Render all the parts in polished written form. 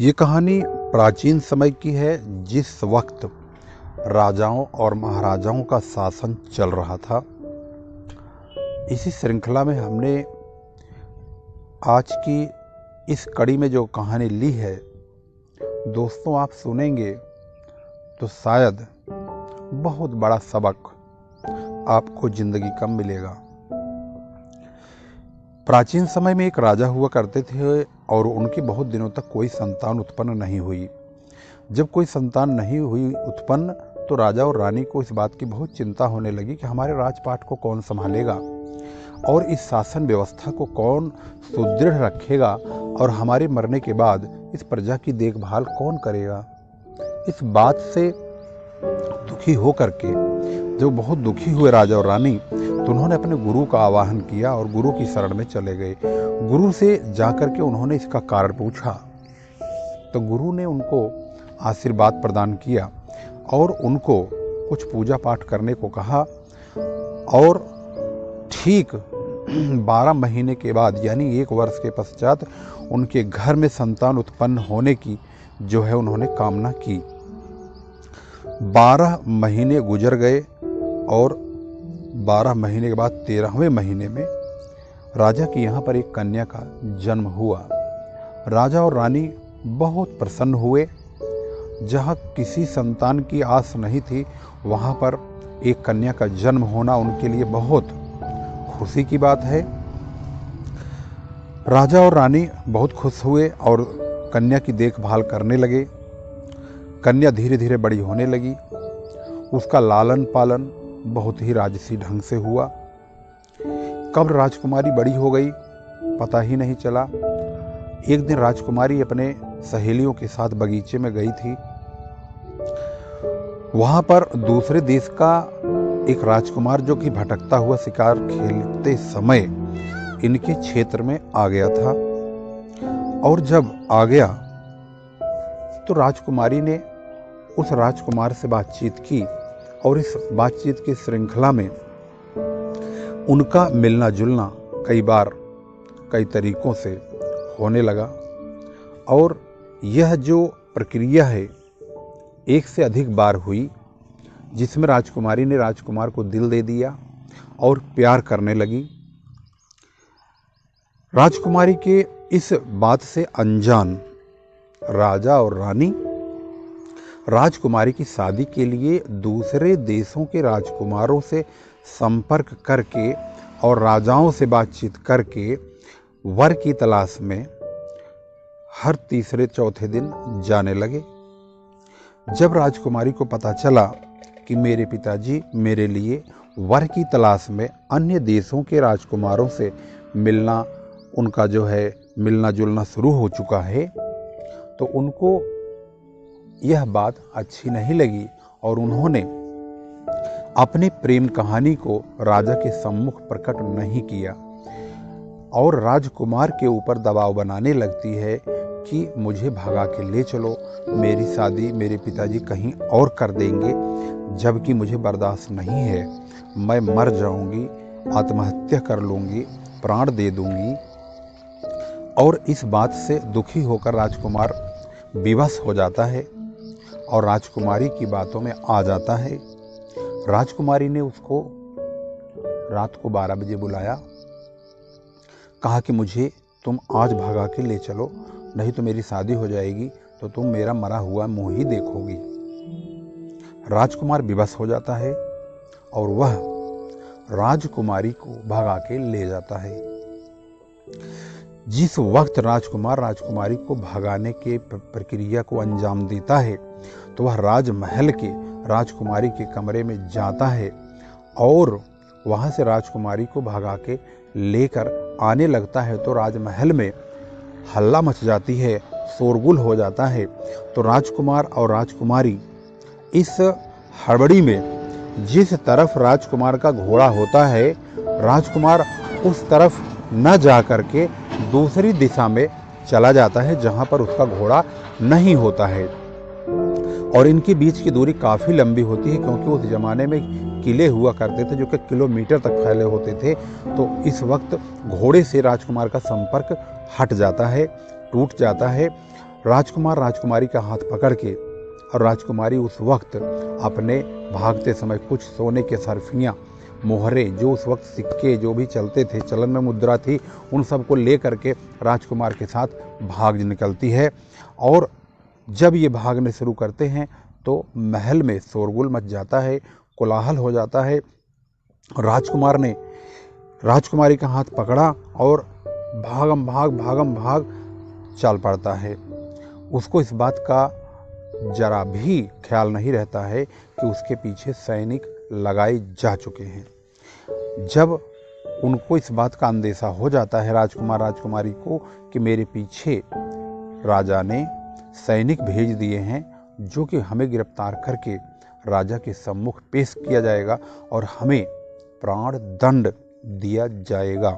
ये कहानी प्राचीन समय की है, जिस वक्त राजाओं और महाराजाओं का शासन चल रहा था। इसी श्रृंखला में हमने आज की इस कड़ी में जो कहानी ली है, दोस्तों आप सुनेंगे तो शायद बहुत बड़ा सबक आपको जिंदगी का मिलेगा। प्राचीन समय में एक राजा हुआ करते थे और उनकी बहुत दिनों तक कोई संतान उत्पन्न नहीं हुई। जब कोई संतान नहीं हुई उत्पन्न तो राजा और रानी को इस बात की बहुत चिंता होने लगी कि हमारे राजपाट को कौन संभालेगा और इस शासन व्यवस्था को कौन सुदृढ़ रखेगा और हमारे मरने के बाद इस प्रजा की देखभाल कौन करेगा। इस बात से दुखी हो करके जब बहुत दुखी हुए राजा और रानी, तो उन्होंने अपने गुरु का आवाहन किया और गुरु की शरण में चले गए। गुरु से जाकर के उन्होंने इसका कारण पूछा तो गुरु ने उनको आशीर्वाद प्रदान किया और उनको कुछ पूजा पाठ करने को कहा। और ठीक 12 महीने के बाद यानी 1 वर्ष के पश्चात उनके घर में संतान उत्पन्न होने की जो है उन्होंने कामना की। 12 महीने गुजर गए और 12 महीने के बाद 13वें महीने में राजा के यहाँ पर एक कन्या का जन्म हुआ। राजा और रानी बहुत प्रसन्न हुए। जहाँ किसी संतान की आस नहीं थी, वहाँ पर एक कन्या का जन्म होना उनके लिए बहुत खुशी की बात है। राजा और रानी बहुत खुश हुए और कन्या की देखभाल करने लगे। कन्या धीरे धीरे बड़ी होने लगी। उसका लालन पालन बहुत ही राजसी ढंग से हुआ। कब राजकुमारी बड़ी हो गई पता ही नहीं चला। एक दिन राजकुमारी अपने सहेलियों के साथ बगीचे में गई थी। वहां पर दूसरे देश का एक राजकुमार जो कि भटकता हुआ शिकार खेलते समय इनके क्षेत्र में आ गया था। और जब आ गया तो राजकुमारी ने उस राजकुमार से बातचीत की और इस बातचीत की श्रृंखला में उनका मिलना जुलना कई बार कई तरीकों से होने लगा। और यह जो प्रक्रिया है एक से अधिक बार हुई, जिसमें राजकुमारी ने राजकुमार को दिल दे दिया और प्यार करने लगी। राजकुमारी के इस बात से अनजान राजा और रानी राजकुमारी की शादी के लिए दूसरे देशों के राजकुमारों से संपर्क करके और राजाओं से बातचीत करके वर की तलाश में हर तीसरे चौथे दिन जाने लगे। जब राजकुमारी को पता चला कि मेरे पिताजी मेरे लिए वर की तलाश में अन्य देशों के राजकुमारों से मिलना, उनका जो है मिलना जुलना शुरू हो चुका है, तो उनको यह बात अच्छी नहीं लगी और उन्होंने अपनी प्रेम कहानी को राजा के सम्मुख प्रकट नहीं किया और राजकुमार के ऊपर दबाव बनाने लगती है कि मुझे भगा के ले चलो, मेरी शादी मेरे पिताजी कहीं और कर देंगे, जबकि मुझे बर्दाश्त नहीं है, मैं मर जाऊंगी, आत्महत्या कर लूंगी, प्राण दे दूंगी। और इस बात से दुखी होकर राजकुमार विवश हो जाता है और राजकुमारी की बातों में आ जाता है। राजकुमारी ने उसको रात को 12 बजे बुलाया, कहा कि मुझे तुम आज भगा के ले चलो, नहीं तो मेरी शादी हो जाएगी तो तुम मेरा मरा हुआ मुंह ही देखोगी। राजकुमार विवश हो जाता है और वह राजकुमारी को भगा के ले जाता है। जिस वक्त राजकुमार राजकुमारी को भगाने के प्रक्रिया को अंजाम देता है तो वह राजमहल के राजकुमारी के कमरे में जाता है और वहां से राजकुमारी को भगा के लेकर आने लगता है। तो राजमहल में हल्ला मच जाती है, शोरगुल हो जाता है। तो राजकुमार और राजकुमारी इस हड़बड़ी में जिस तरफ राजकुमार का घोड़ा होता है, राजकुमार उस तरफ न जा करके दूसरी दिशा में चला जाता है जहां पर उसका घोड़ा नहीं होता है। और इनके बीच की दूरी काफ़ी लंबी होती है, क्योंकि उस ज़माने में किले हुआ करते थे जो कि किलोमीटर तक फैले होते थे। तो इस वक्त घोड़े से राजकुमार का संपर्क हट जाता है, टूट जाता है। राजकुमार राजकुमारी का हाथ पकड़ के, और राजकुमारी उस वक्त अपने भागते समय कुछ सोने के सर्फियाँ, मोहरे, जो उस वक्त सिक्के जो भी चलते थे, चलन में मुद्रा थी, उन सबको ले करके राजकुमार के साथ भाग निकलती है। और जब ये भागने शुरू करते हैं तो महल में शोरगुल मच जाता है, कोलाहल हो जाता है। राजकुमार ने राजकुमारी का हाथ पकड़ा और भागम भाग चल पड़ता है। उसको इस बात का जरा भी ख्याल नहीं रहता है कि उसके पीछे सैनिक लगाए जा चुके हैं। जब उनको इस बात का अंदेशा हो जाता है राजकुमार राजकुमारी को कि मेरे पीछे राजा ने सैनिक भेज दिए हैं जो कि हमें गिरफ्तार करके राजा के सम्मुख पेश किया जाएगा और हमें प्राण दंड दिया जाएगा,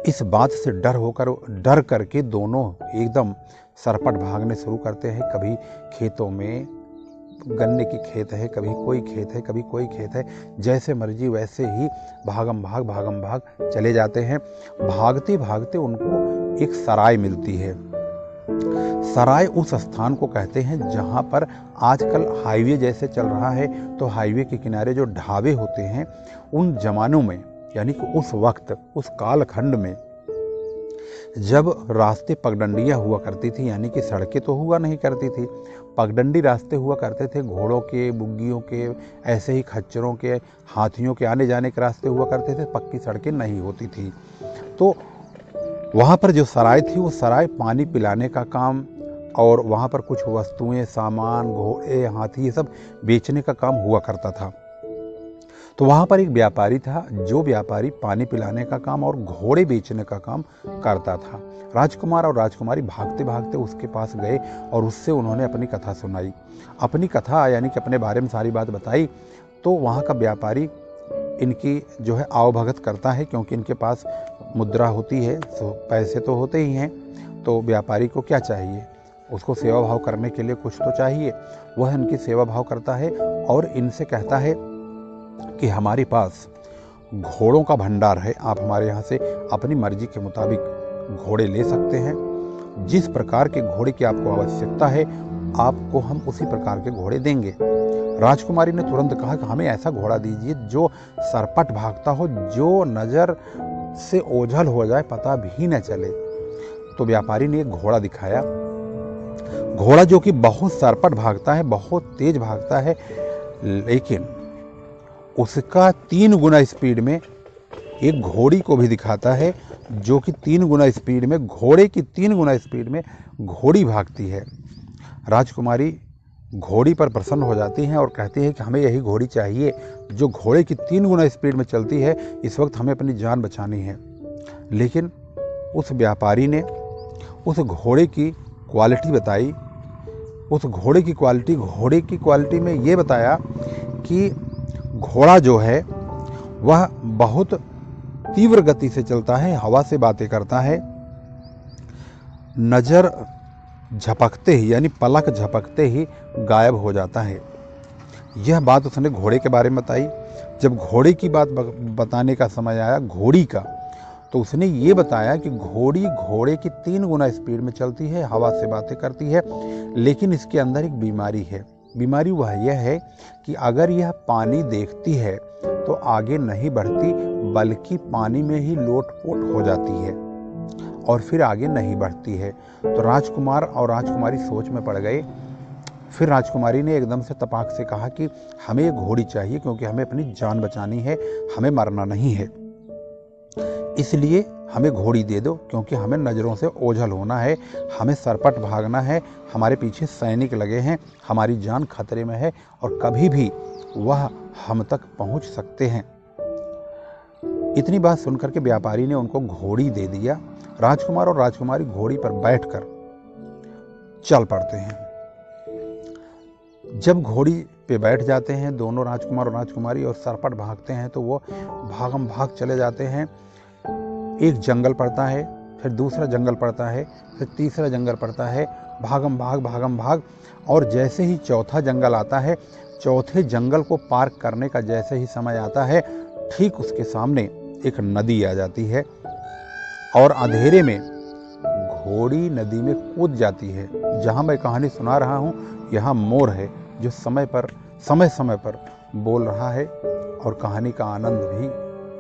इस बात से डर करके दोनों एकदम सरपट भागने शुरू करते हैं। कभी खेतों में गन्ने की खेत है, कभी कोई खेत है, कभी कोई खेत है, जैसे मर्जी वैसे ही भागम भाग चले जाते हैं। भागते भागते उनको एक सराय मिलती है। सराय उस स्थान को कहते हैं जहाँ पर आजकल हाईवे जैसे चल रहा है, तो हाईवे के किनारे जो ढाबे होते हैं, उन जमानों में, यानी कि उस वक्त, उस कालखंड में जब रास्ते पगडंडियाँ हुआ करती थी, यानी कि सड़कें तो हुआ नहीं करती थी, पगडंडी रास्ते हुआ करते थे, घोड़ों के, बुग्गियों के, ऐसे ही खच्चरों के, हाथियों के आने जाने के रास्ते हुआ करते थे, पक्की सड़कें नहीं होती थी। तो वहाँ पर जो सराय थी, वो सराय पानी पिलाने का काम और वहाँ पर कुछ वस्तुएं, सामान, घोड़े, हाथी, ये सब बेचने का काम हुआ करता था। तो वहाँ पर एक व्यापारी था, जो व्यापारी पानी पिलाने का काम और घोड़े बेचने का काम करता था। राजकुमार और राजकुमारी भागते भागते उसके पास गए और उससे उन्होंने अपनी कथा सुनाई, अपनी कथा यानी कि अपने बारे में सारी बात बताई। तो वहाँ का व्यापारी इनकी जो है आवभगत करता है, क्योंकि इनके पास मुद्रा होती है, तो पैसे तो होते ही हैं। तो व्यापारी को क्या चाहिए, उसको सेवा भाव करने के लिए कुछ तो चाहिए। वह इनकी सेवा भाव करता है और इनसे कहता है कि हमारे पास घोड़ों का भंडार है, आप हमारे यहाँ से अपनी मर्जी के मुताबिक घोड़े ले सकते हैं। जिस प्रकार के घोड़े की आपको आवश्यकता है, आपको हम उसी प्रकार के घोड़े देंगे। राजकुमारी ने तुरंत कहा कि हमें ऐसा घोड़ा दीजिए जो सरपट भागता हो, जो नज़र से ओझल हो जाए, पता भी न चले। तो व्यापारी ने एक घोड़ा दिखाया, घोड़ा जो कि बहुत सरपट भागता है, बहुत तेज भागता है, लेकिन उसका 3 गुना स्पीड में एक घोड़ी को भी दिखाता है, जो कि 3 गुना स्पीड में, घोड़े की 3 गुना स्पीड में घोड़ी भागती है। राजकुमारी घोड़ी पर प्रसन्न हो जाती हैं और कहती है कि हमें यही घोड़ी चाहिए जो घोड़े की 3 गुना स्पीड में चलती है, इस वक्त हमें अपनी जान बचानी है। लेकिन उस व्यापारी ने उस घोड़े की क्वालिटी बताई, उस घोड़े की क्वालिटी में ये बताया कि घोड़ा जो है वह बहुत तीव्र गति से चलता है, हवा से बातें करता है, नज़र झपकते ही, यानी पलक झपकते ही गायब हो जाता है। यह बात उसने घोड़े के बारे में बताई। जब घोड़े की बात बताने का समय आया, घोड़ी का, तो उसने ये बताया कि घोड़े की 3 गुना स्पीड में चलती है, हवा से बातें करती है, लेकिन इसके अंदर एक बीमारी है। बीमारी वह यह है कि अगर यह पानी देखती है तो आगे नहीं बढ़ती, बल्कि पानी में ही लोटपोट हो जाती है और फिर आगे नहीं बढ़ती है। तो राजकुमार और राजकुमारी सोच में पड़ गए। फिर राजकुमारी ने एकदम से तपाक से कहा कि हमें ये घोड़ी चाहिए, क्योंकि हमें अपनी जान बचानी है, हमें मरना नहीं है, इसलिए हमें घोड़ी दे दो, क्योंकि हमें नज़रों से ओझल होना है, हमें सरपट भागना है, हमारे पीछे सैनिक लगे हैं, हमारी जान खतरे में है और कभी भी वह हम तक पहुंच सकते हैं। इतनी बात सुनकर के व्यापारी ने उनको घोड़ी दे दिया। राजकुमार और राजकुमारी घोड़ी पर बैठकर चल पड़ते हैं। जब घोड़ी पे बैठ जाते हैं दोनों, राजकुमार और राजकुमारी, और सरपट भागते हैं, तो वो भागम भाग चले जाते हैं। एक जंगल पड़ता है, फिर दूसरा जंगल पड़ता है, फिर तीसरा जंगल पड़ता है, भागम भाग, और जैसे ही चौथा जंगल आता है, चौथे जंगल को पार करने का जैसे ही समय आता है, ठीक उसके सामने एक नदी आ जाती है और अंधेरे में घोड़ी नदी में कूद जाती है। जहाँ मैं कहानी सुना रहा हूँ यहाँ मोर है जो समय समय पर बोल रहा है और कहानी का आनंद भी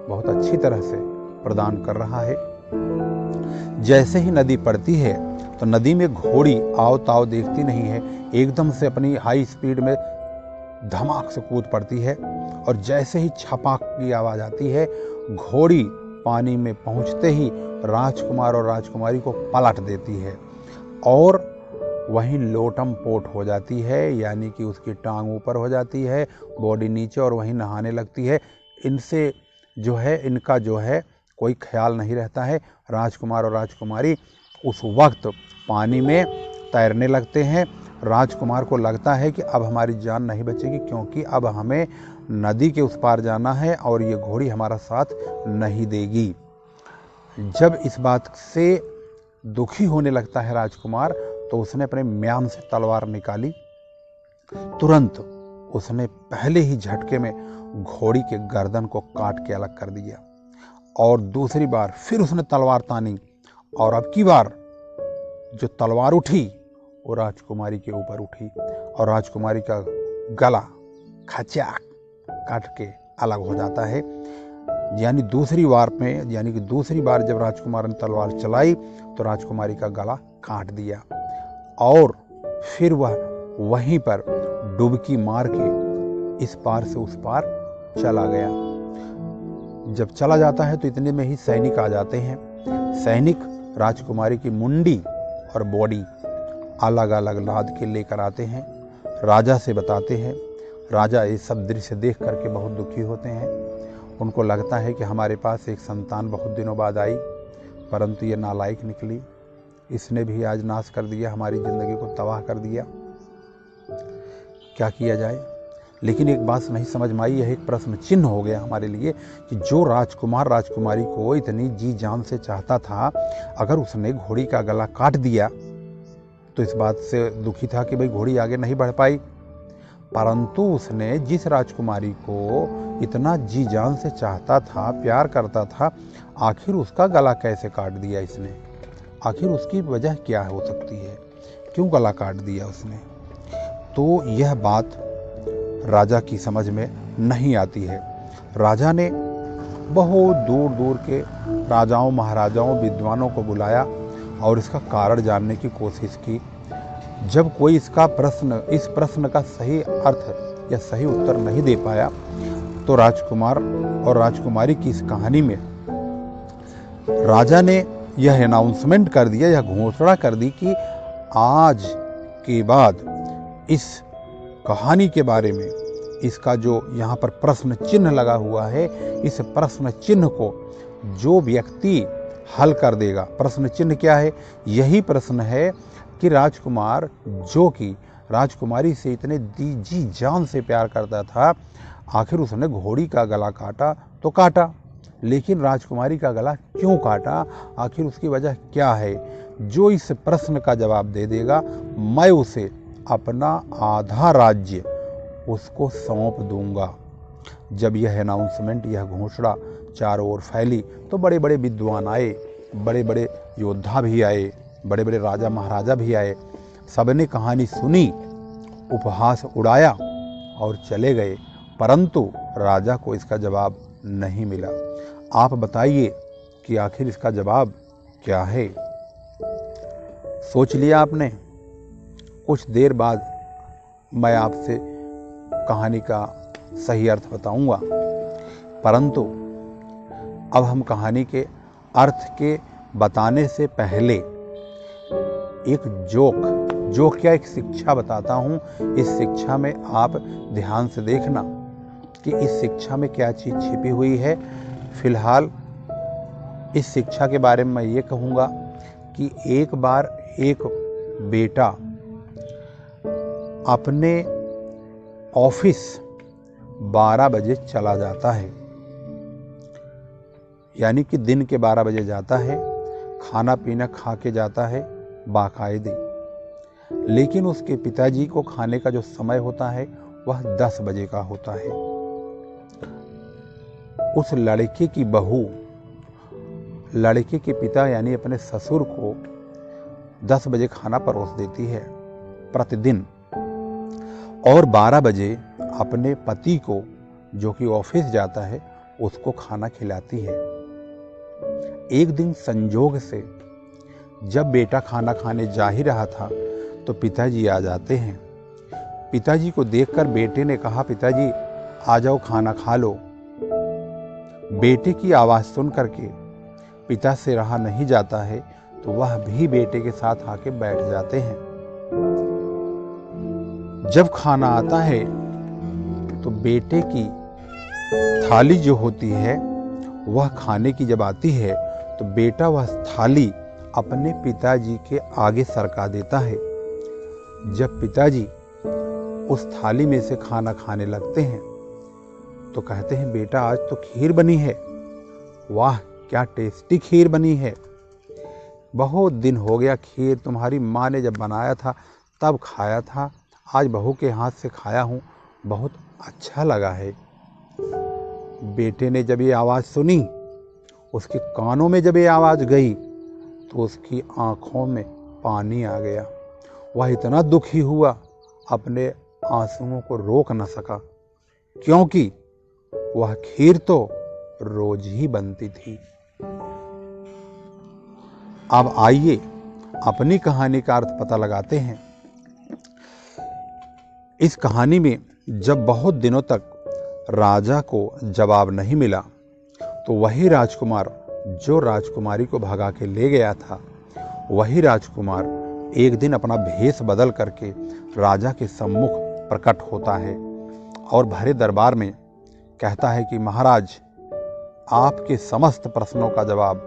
बहुत अच्छी तरह से प्रदान कर रहा है। जैसे ही नदी पड़ती है तो नदी में घोड़ी आओ ताव देखती नहीं है, एकदम से अपनी हाई स्पीड में धमाक से कूद पड़ती है और जैसे ही छपाक की आवाज़ आती है, घोड़ी पानी में पहुंचते ही राजकुमार और राजकुमारी को पलट देती है और वहीं लोटम पोट हो जाती है, यानी कि उसकी टांग ऊपर हो जाती है, बॉडी नीचे, और वहीं नहाने लगती है। इनका जो है कोई ख्याल नहीं रहता है। राजकुमार और राजकुमारी उस वक्त पानी में तैरने लगते हैं। राजकुमार को लगता है कि अब हमारी जान नहीं बचेगी, क्योंकि अब हमें नदी के उस पार जाना है और ये घोड़ी हमारा साथ नहीं देगी। जब इस बात से दुखी होने लगता है राजकुमार, तो उसने अपने म्यान से तलवार निकाली। तुरंत उसने पहले ही झटके में घोड़ी के गर्दन को काट के अलग कर दिया और दूसरी बार फिर उसने तलवार तानी और अब की बार जो तलवार उठी वो राजकुमारी के ऊपर उठी और राजकुमारी का गला खचाक काट के अलग हो जाता है। यानी दूसरी बार जब राजकुमार ने तलवार चलाई तो राजकुमारी का गला काट दिया और फिर वह वहीं पर डुबकी मार के इस पार से उस पार चला गया। जब चला जाता है तो इतने में ही सैनिक आ जाते हैं। सैनिक राजकुमारी की मुंडी और बॉडी अलग अलग लाद के लेकर आते हैं, राजा से बताते हैं। राजा ये सब दृश्य देख करके बहुत दुखी होते हैं। उनको लगता है कि हमारे पास एक संतान बहुत दिनों बाद आई, परंतु ये नालायक निकली, इसने भी आज नाश कर दिया, हमारी ज़िंदगी को तबाह कर दिया, क्या किया जाए। लेकिन एक बात नहीं समझ में आई, यह एक प्रश्न चिन्ह हो गया हमारे लिए कि जो राजकुमार राजकुमारी को इतनी जी जान से चाहता था, अगर उसने घोड़ी का गला काट दिया तो इस बात से दुखी था कि भाई घोड़ी आगे नहीं बढ़ पाई, परंतु उसने जिस राजकुमारी को इतना जी जान से चाहता था, प्यार करता था, आखिर उसका गला कैसे काट दिया इसने? आखिर उसकी वजह क्या हो सकती है? क्यों गला काट दिया उसने? तो यह बात राजा की समझ में नहीं आती है। राजा ने बहुत दूर दूर के राजाओं महाराजाओं विद्वानों को बुलाया और इसका कारण जानने की कोशिश की। जब कोई इस प्रश्न का सही अर्थ या सही उत्तर नहीं दे पाया, तो राजकुमार और राजकुमारी की इस कहानी में राजा ने यह अनाउंसमेंट कर दिया, यह घोषणा कर दी कि आज के बाद इस कहानी के बारे में, इसका जो यहाँ पर प्रश्न चिन्ह लगा हुआ है, इस प्रश्न चिन्ह को जो व्यक्ति हल कर देगा। प्रश्न चिन्ह क्या है? यही प्रश्न है कि राजकुमार जो कि राजकुमारी से इतने जी जान से प्यार करता था, आखिर उसने घोड़ी का गला काटा तो काटा, लेकिन राजकुमारी का गला क्यों काटा? आखिर उसकी वजह क्या है? जो इस प्रश्न का जवाब दे देगा, मैं उसे अपना आधा राज्य उसको सौंप दूंगा। जब यह अनाउंसमेंट, यह घोषणा चारों ओर फैली तो बड़े बड़े विद्वान आए, बड़े बड़े योद्धा भी आए, बड़े बड़े राजा महाराजा भी आए। सबने कहानी सुनी, उपहास उड़ाया और चले गए, परंतु राजा को इसका जवाब नहीं मिला। आप बताइए कि आखिर इसका जवाब क्या है? सोच लिया आपने? कुछ देर बाद मैं आपसे कहानी का सही अर्थ बताऊंगा, परंतु अब हम कहानी के अर्थ के बताने से पहले एक जोक क्या, एक शिक्षा बताता हूँ। इस शिक्षा में आप ध्यान से देखना कि इस शिक्षा में क्या चीज़ छिपी हुई है। फिलहाल इस शिक्षा के बारे में मैं ये कहूँगा कि एक बार एक बेटा अपने ऑफिस 12 बजे चला जाता है, यानी कि दिन के 12 बजे जाता है, खाना पीना खा के जाता है बाकायदे, लेकिन उसके पिताजी को खाने का जो समय होता है वह 10 बजे का होता है। उस लड़के की बहू लड़के के पिता यानी अपने ससुर को 10 बजे खाना परोस देती है प्रतिदिन, और 12 बजे अपने पति को, जो कि ऑफिस जाता है, उसको खाना खिलाती है। एक दिन संजोग से जब बेटा खाना खाने जा ही रहा था तो पिताजी आ जाते हैं। पिताजी को देखकर बेटे ने कहा, पिताजी आ जाओ, खाना खा लो। बेटे की आवाज़ सुन करके पिता से रहा नहीं जाता है, तो वह भी बेटे के साथ आके बैठ जाते हैं। जब खाना आता है तो बेटे की थाली जो होती है वह खाने की जब आती है तो बेटा वह थाली अपने पिताजी के आगे सरका देता है। जब पिताजी उस थाली में से खाना खाने लगते हैं तो कहते हैं, बेटा आज तो खीर बनी है, वाह क्या टेस्टी खीर बनी है, बहुत दिन हो गया खीर तुम्हारी माँ ने जब बनाया था तब खाया था, आज बहू के हाथ से खाया हूँ, बहुत अच्छा लगा है। बेटे ने जब ये आवाज़ सुनी, उसके कानों में जब ये आवाज़ गई तो उसकी आंखों में पानी आ गया। वह इतना दुखी हुआ, अपने आंसुओं को रोक न सका, क्योंकि वह खीर तो रोज ही बनती थी। अब आइए अपनी कहानी का अर्थ पता लगाते हैं। इस कहानी में जब बहुत दिनों तक राजा को जवाब नहीं मिला तो वही राजकुमार जो राजकुमारी को भगा के ले गया था, वही राजकुमार एक दिन अपना भेष बदल करके राजा के सम्मुख प्रकट होता है और भरे दरबार में कहता है कि महाराज, आपके समस्त प्रश्नों का जवाब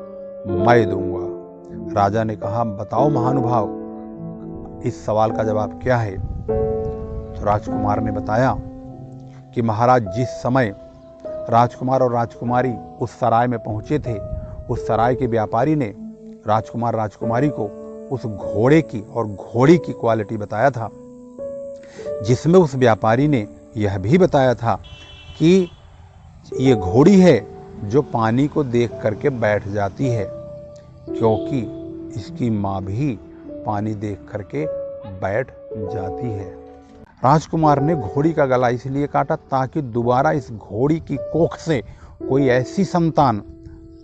मैं दूंगा। राजा ने कहा, बताओ महानुभाव, इस सवाल का जवाब क्या है? तो राजकुमार ने बताया कि महाराज, जिस समय राजकुमार और राजकुमारी उस सराय में पहुंचे थे, उस सराय के व्यापारी ने राजकुमार राजकुमारी को उस घोड़े की और घोड़ी की क्वालिटी बताया था, जिसमें उस व्यापारी ने यह भी बताया था कि ये घोड़ी है जो पानी को देख करके बैठ जाती है, क्योंकि इसकी माँ भी पानी देख करके बैठ जाती है। राजकुमार ने घोड़ी का गला इसलिए काटा ताकि दोबारा इस घोड़ी की कोख से कोई ऐसी संतान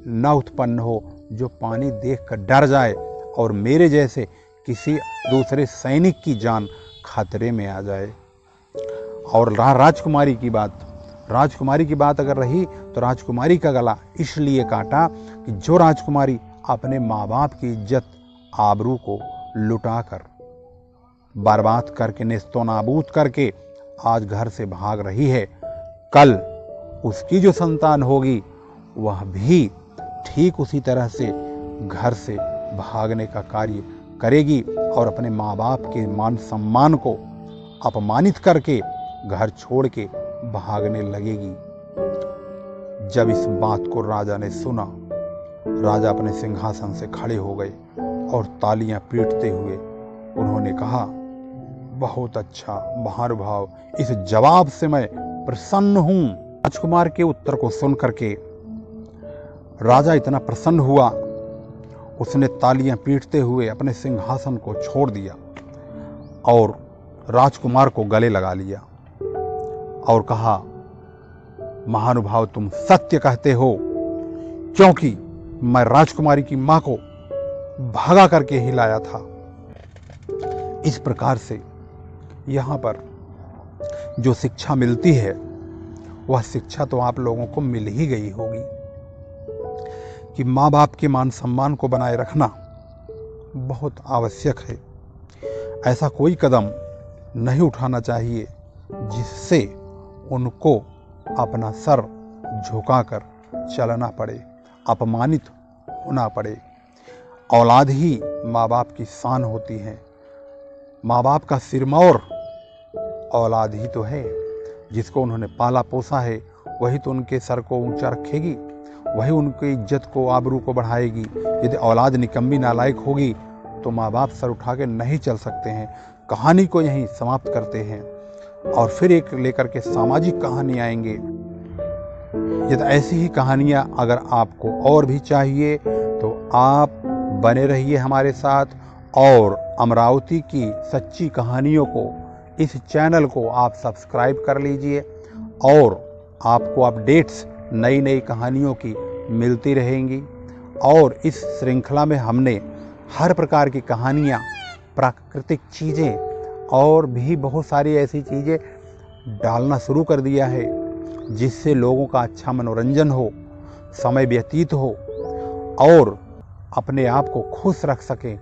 न उत्पन्न हो जो पानी देखकर डर जाए और मेरे जैसे किसी दूसरे सैनिक की जान खतरे में आ जाए। और राजकुमारी की बात अगर रही तो राजकुमारी का गला इसलिए काटा कि जो राजकुमारी अपने माँ बाप की इज्जत आबरू को लुटाकर, बर्बाद करके, नेस्तोनाबूद करके आज घर से भाग रही है, कल उसकी जो संतान होगी वह भी ठीक उसी तरह से घर से भागने का कार्य करेगी और अपने माँ बाप के मान सम्मान को अपमानित करके घर छोड़ के भागने लगेगी। जब इस बात को राजा ने सुना, राजा अपने सिंहासन से खड़े हो गए और तालियां पीटते हुए उन्होंने कहा, बहुत अच्छा महानुभाव, इस जवाब से मैं प्रसन्न हूं। राजकुमार के उत्तर को सुन करके राजा इतना प्रसन्न हुआ, उसने तालियां पीटते हुए अपने सिंहासन को छोड़ दिया और राजकुमार को गले लगा लिया और कहा, महानुभाव, तुम सत्य कहते हो, क्योंकि मैं राजकुमारी की मां को भागा करके ही लाया था। इस प्रकार से यहाँ पर जो शिक्षा मिलती है वह शिक्षा तो आप लोगों को मिल ही गई होगी कि माँ बाप के मान सम्मान को बनाए रखना बहुत आवश्यक है। ऐसा कोई कदम नहीं उठाना चाहिए जिससे उनको अपना सर झुकाकर चलना पड़े, अपमानित होना पड़े। औलाद ही माँ बाप की शान होती है। माँ बाप का सिरमौर औलाद ही तो है, जिसको उन्होंने पाला पोसा है, वही तो उनके सर को ऊंचा रखेगी, वही उनकी इज्जत को, आबरू को बढ़ाएगी। यदि औलाद निकम्मी नालायक होगी तो माँ बाप सर उठा के नहीं चल सकते हैं। कहानी को यहीं समाप्त करते हैं और फिर एक लेकर के सामाजिक कहानी आएंगे। यदि ऐसी ही कहानियाँ अगर आपको और भी चाहिए तो आप बने रहिए हमारे साथ और अमरावती की सच्ची कहानियों को, इस चैनल को आप सब्सक्राइब कर लीजिए और आपको अपडेट्स नई नई कहानियों की मिलती रहेंगी। और इस श्रृंखला में हमने हर प्रकार की कहानियाँ, प्राकृतिक चीज़ें और भी बहुत सारी ऐसी चीज़ें डालना शुरू कर दिया है जिससे लोगों का अच्छा मनोरंजन हो, समय व्यतीत हो और अपने आप को खुश रख सकें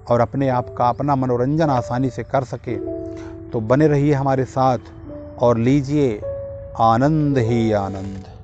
और अपने आप का अपना मनोरंजन आसानी से कर सके। तो बने रहिए हमारे साथ और लीजिए आनंद ही आनंद।